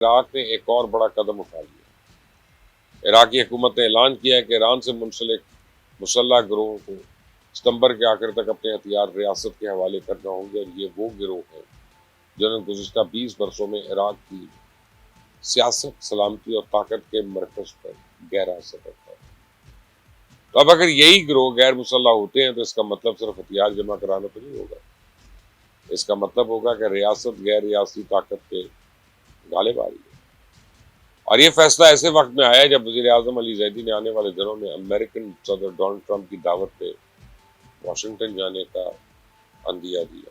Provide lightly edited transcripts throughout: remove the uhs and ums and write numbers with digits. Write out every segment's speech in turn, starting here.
عراق نے ایک اور بڑا قدم اٹھا لیا۔ عراقی حکومت نے اعلان کیا ہے کہ ایران سے منسلک مسلح گروہوں کو ستمبر کے آخر تک اپنے ہتھیار ریاست کے حوالے کرنا ہوں گے، اور یہ وہ گروہ ہیں جنہوں نے گزشتہ 20 برسوں میں عراق کی سیاست، سلامتی اور طاقت کے مرکز پر گہرا اثر رکھا ہے۔ تو اب اگر یہی گروہ غیر مسلح ہوتے ہیں تو اس کا مطلب صرف ہتھیار جمع کرانا تو نہیں ہوگا، اس کا مطلب ہوگا کہ ریاست غیر ریاستی طاقت پہ غالب آ رہی ہے۔ اور یہ فیصلہ ایسے وقت میں آیا ہے جب وزیر اعظم علی زیدی نے آنے والے دنوں میں امریکن صدر ڈونلڈ ٹرمپ کی دعوت پہ واشنگٹن جانے کا عندیہ دیا۔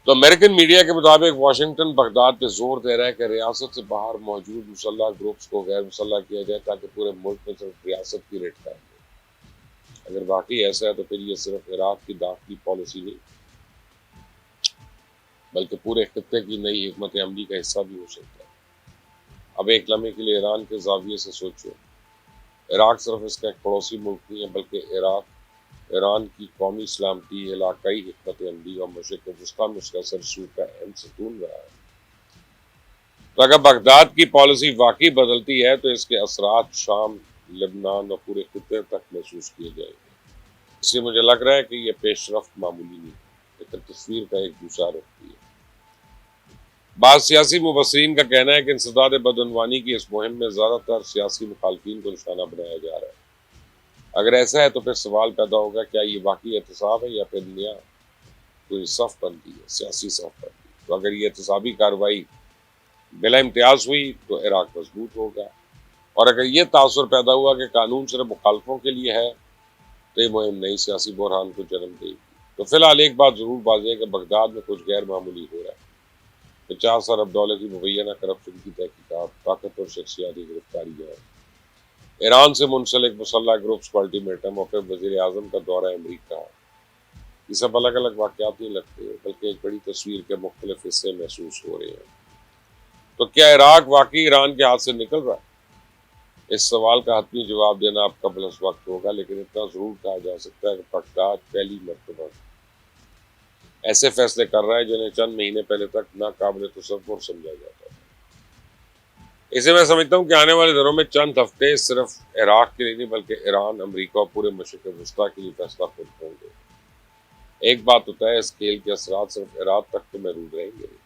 تو امریکن میڈیا کے مطابق واشنگٹن بغداد پہ زور دے رہا ہے کہ ریاست سے باہر موجود مسلح گروپس کو غیر مسلح کیا جائے تاکہ پورے ملک میں صرف ریاست کی ریٹ قائم ہو۔ اگر واقعی ایسا ہے تو پھر یہ صرف عراق کی داخلی پالیسی نہیں بلکہ پورے خطے کی نئی حکمت عملی کا حصہ بھی ہو سکتا ہے۔ اب ایک لمحے کے لیے ایران کے زاویے سے سوچو، عراق صرف اس کا ایک پڑوسی ملک نہیں ہے بلکہ ایران کی قومی سلامتی، علاقائی حکمت عملی اور مشرق وسطیٰ میں اس کا سرسود کا اہم ستون رہا ہے۔ تو اگر بغداد کی پالیسی واقعی بدلتی ہے تو اس کے اثرات شام، لبنان اور پورے خطے تک محسوس کیے جائیں گے۔ اس لیے مجھے لگ رہا ہے کہ یہ پیش رفت معمولی نہیں ہے، لیکن تصویر کا ایک دوسرا رخ بھی ہے۔ بعض سیاسی مبصرین کا کہنا ہے کہ انسداد بدعنوانی کی اس مہم میں زیادہ تر سیاسی مخالفین کو نشانہ بنایا جا رہا ہے۔ اگر ایسا ہے تو پھر سوال پیدا ہوگا، کیا یہ واقعی احتساب ہے یا پھر نیا کوئی صف بندی ہے، سیاسی صف بندی؟ تو اگر یہ احتسابی کارروائی بلا امتیاز ہوئی تو عراق مضبوط ہوگا، اور اگر یہ تاثر پیدا ہوا کہ قانون صرف مخالفوں کے لیے ہے تو یہ مہم نئی سیاسی بحران کو جنم دے گی۔ تو فی الحال ایک بات ضرور واضح ہے کہ بغداد میں کچھ غیر معمولی ہو رہا ہے۔ 50 ارب ڈالر کی مبینہ کرپشن کی تحقیقات، طاقتور شخصیاتی گرفتاریاں، ایران سے منسلک مسلح گروپس کو الٹیمیٹم اور پھر وزیر اعظم کا دورہ امریکہ، یہ سب الگ الگ واقعات نہیں لگتے بلکہ ایک بڑی تصویر کے مختلف حصے محسوس ہو رہے ہیں۔ تو کیا عراق واقعی ایران کے ہاتھ سے نکل رہا ہے؟ اس سوال کا حتمی جواب دینا اب قبل از وقت ہوگا، لیکن اتنا ضرور کہا جا سکتا ہے کہ بغداد پہلی مرتبہ ایسے فیصلے کر رہا ہے جنہیں چند مہینے پہلے تک ناقابل تصور سمجھا جاتا تھا۔ اسے میں سمجھتا ہوں کہ آنے والے دنوں میں چند ہفتے صرف عراق کے لیے نہیں بلکہ ایران، امریکہ اور پورے مشرق وسطیٰ کے لیے فیصلہ خود ہوں گے۔ ایک بات ہوتا ہے، اس کھیل کے اثرات صرف عراق تک تو محدود رہیں گے۔